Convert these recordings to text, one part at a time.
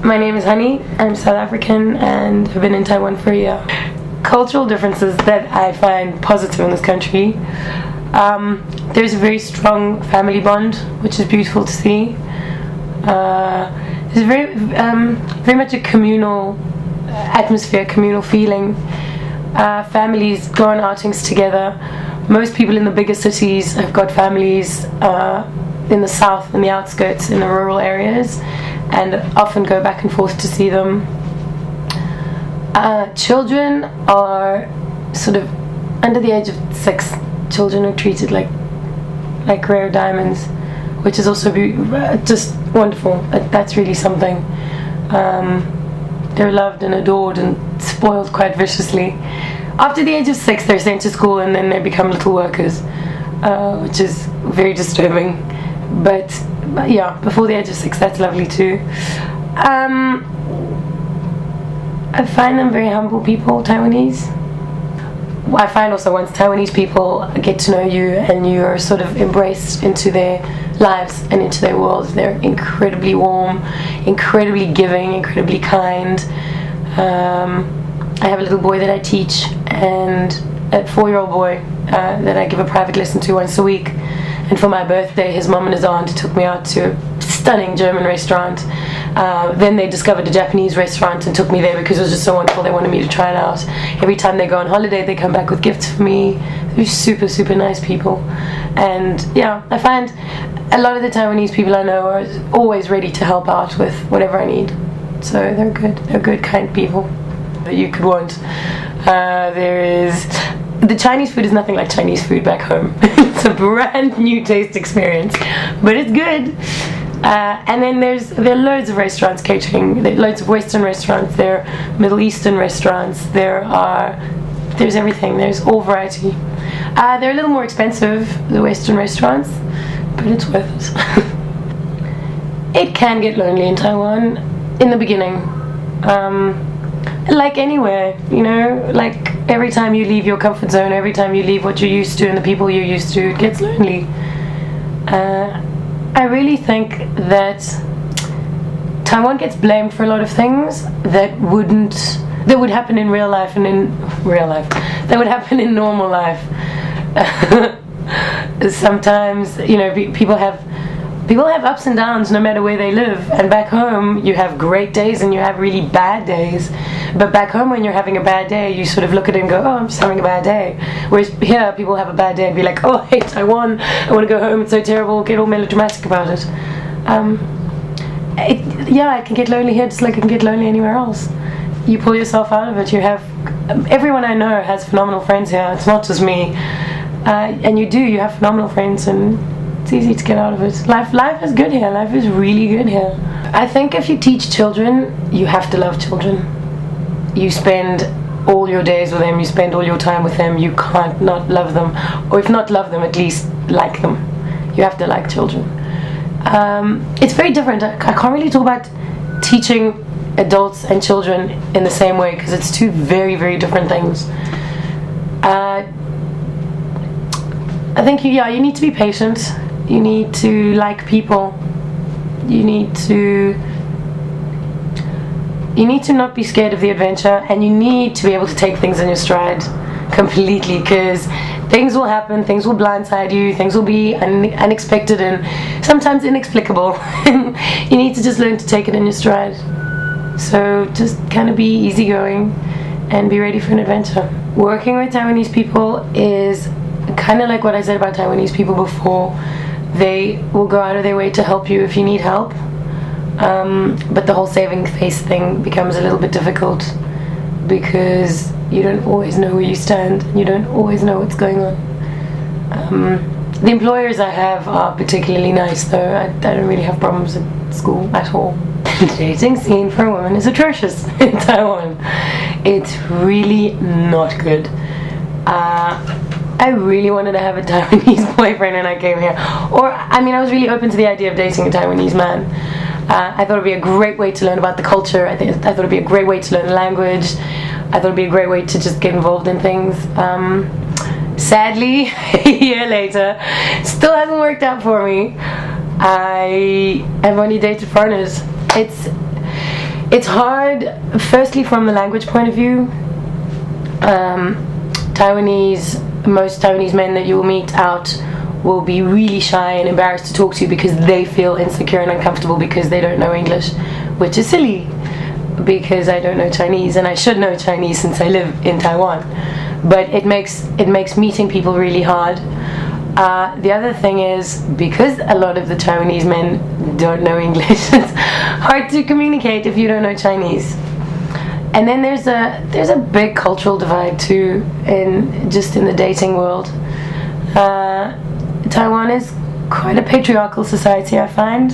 My name is Honi. I'm South African and have been in Taiwan for a year. Cultural differences that I find positive in this country. There's a very strong family bond, which is beautiful to see. There's very much a communal atmosphere, communal feeling. Families go on outings together. Most people in the bigger cities have got families in the south, in the outskirts, in the rural areas, and often go back and forth to see them. Children are sort of under the age of 6. Children are treated like rare diamonds, which is also just wonderful. That's really something. They're loved and adored and spoiled quite viciously. After the age of 6, they're sent to school and then they become little workers, which is very disturbing. But yeah, before the age of 6, that's lovely too. I find them very humble people, Taiwanese. I find also once Taiwanese people get to know you and you are sort of embraced into their lives and into their worlds, they're incredibly warm, incredibly giving, incredibly kind. I have a little boy that I teach, and a 4-year-old boy that I give a private lesson to once a week. And for my birthday, his mom and his aunt took me out to a stunning German restaurant. Then they discovered a Japanese restaurant and took me there because it was just so wonderful. They wanted me to try it out. Every time they go on holiday, they come back with gifts for me. They're super, super nice people. And yeah, I find a lot of the Taiwanese people I know are always ready to help out with whatever I need. So they're good. They're good, kind people that you could want. The Chinese food is nothing like Chinese food back home. It's a brand new taste experience, but it's good. And then there are loads of restaurants catering. There are loads of Western restaurants. There are Middle Eastern restaurants. There's everything. There's all variety. They're a little more expensive, the Western restaurants, but it's worth it. It can get lonely in Taiwan in the beginning. Like anywhere, you know, like every time you leave your comfort zone, every time you leave what you're used to and the people you're used to, it gets lonely. I really think that Taiwan gets blamed for a lot of things that would happen in real life and that would happen in normal life. Sometimes, you know, people have ups and downs no matter where they live, and back home you have great days and you have really bad days. But back home, when you're having a bad day, you sort of look at it and go, oh, I'm just having a bad day. Whereas here, people have a bad day and be like, oh, I hate Taiwan, I want to go home, it's so terrible, get all melodramatic about it. Yeah, it can get lonely here just like it can get lonely anywhere else. You pull yourself out of it. Everyone I know has phenomenal friends here, it's not just me. And you have phenomenal friends, and it's easy to get out of it. Life is good here. Life is really good here. I think if you teach children, you have to love children. You spend all your days with them, you spend all your time with them, you can't not love them. Or if not love them, at least like them. You have to like children. It's very different. I can't really talk about teaching adults and children in the same way because it's two very, very different things. I think you need to be patient. You need to like people. You need to not be scared of the adventure, and you need to be able to take things in your stride completely, because things will happen, things will blindside you, things will be unexpected and sometimes inexplicable. You need to just learn to take it in your stride. So just kind of be easygoing and be ready for an adventure. Working with Taiwanese people is kind of like what I said about Taiwanese people before. They will go out of their way to help you if you need help. But the whole saving face thing becomes a little bit difficult because you don't always know where you stand. You don't always know what's going on. The employers I have are particularly nice, though. I don't really have problems at school at all. The dating scene for a woman is atrocious in Taiwan. It's really not good. I really wanted to have a Taiwanese boyfriend when I came here. I was really open to the idea of dating a Taiwanese man. I thought it would be a great way to learn about the culture. I thought it would be a great way to learn the language. I thought it would be a great way to just get involved in things. Sadly, a year later, still hasn't worked out for me. I have only dated foreigners. It's hard, firstly from the language point of view. Most Taiwanese men that you will meet out will be really shy and embarrassed to talk to you because they feel insecure and uncomfortable because they don't know English, which is silly because I don't know Chinese, and I should know Chinese since I live in Taiwan. But it makes meeting people really hard. The other thing is, because a lot of the Taiwanese men don't know English, it's hard to communicate if you don't know Chinese. And then there's a big cultural divide too, in the dating world. Taiwan is quite a patriarchal society, I find,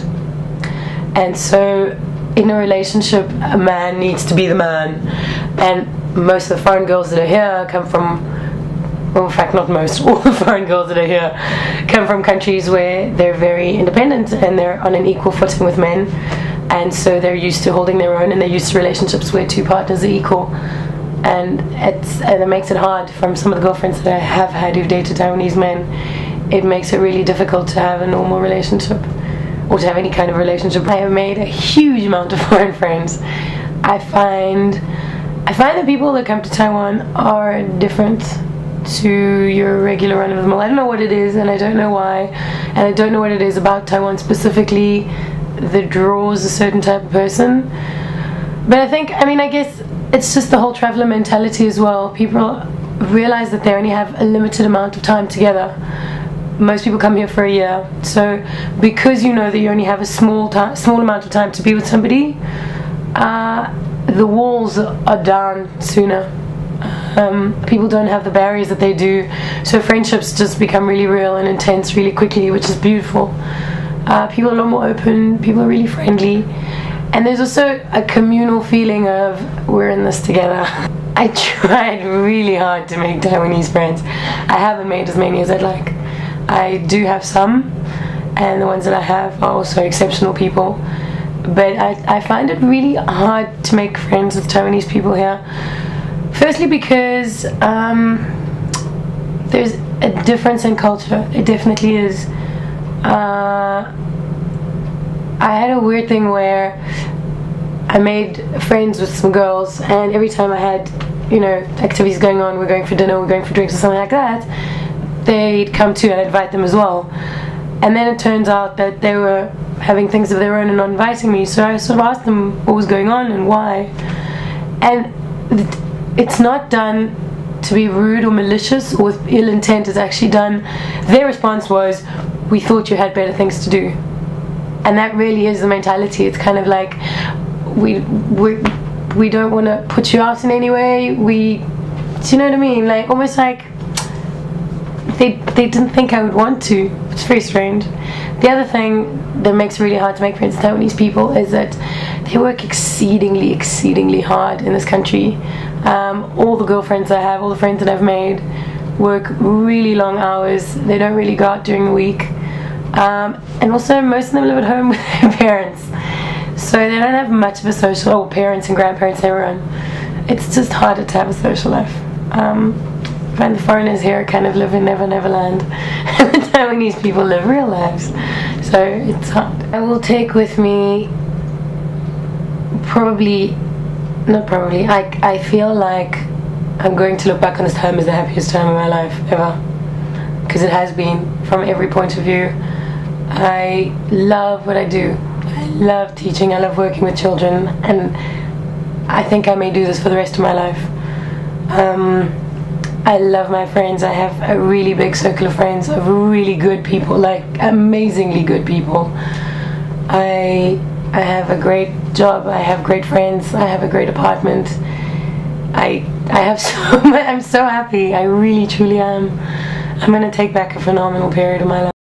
and so in a relationship, a man needs to be the man. And most of the foreign girls that are here come from, well, in fact, not most, all the foreign girls that are here come from countries where they're very independent and they're on an equal footing with men, and so they're used to holding their own, and they're used to relationships where two partners are equal. And it makes it hard. From some of the girlfriends that I have had who've dated Taiwanese men, it makes it really difficult to have a normal relationship, or to have any kind of relationship. I have made a huge amount of foreign friends. I find that people that come to Taiwan are different to your regular run-of-the-mill. I don't know what it is, and I don't know why, and I don't know what it is about Taiwan specifically that draws a certain type of person. But I guess it's just the whole traveler mentality as well. People realize that they only have a limited amount of time together. Most people come here for a year, so because you know that you only have a small amount of time to be with somebody, the walls are down sooner. People don't have the barriers that they do, so friendships just become really real and intense really quickly, which is beautiful. People are a lot more open, people are really friendly, and there's also a communal feeling of we're in this together. I tried really hard to make Taiwanese friends. I haven't made as many as I'd like. I do have some, and the ones that I have are also exceptional people, but I find it really hard to make friends with Taiwanese people here. Firstly because there's a difference in culture. It definitely is. I had a weird thing where I made friends with some girls, and every time I had, activities going on, we're going for dinner, we're going for drinks or something like that, they'd come too, and I'd invite them as well. And then it turns out that they were having things of their own and not inviting me, so I sort of asked them what was going on and why. And it's not done to be rude or malicious or with ill intent. It's actually done, their response was, we thought you had better things to do. And that really is the mentality. It's kind of like, we don't want to put you out in any way. Do you know what I mean? Like, almost like they didn't think I would want to. It's very strange. The other thing that makes it really hard to make friends with Taiwanese people is that they work exceedingly hard in this country. All the girlfriends I have, all the friends that I've made, work really long hours. They don't really go out during the week. And also most of them live at home with their parents. So they don't have much of a social, or parents and grandparents, everyone. It's just harder to have a social life. I find the foreigners here kind of live in Never Never Land, and the Taiwanese people live real lives. So it's hard. I will take with me I feel like I'm going to look back on this time as the happiest time of my life ever, because it has been from every point of view. I love what I do. I love teaching, I love working with children, and I think I may do this for the rest of my life. I love my friends. I have a really big circle of friends, of really good people, like amazingly good people. I have a great job, I have great friends, I have a great apartment. I have so much, I'm so happy, I really truly am. I'm going to take back a phenomenal period of my life.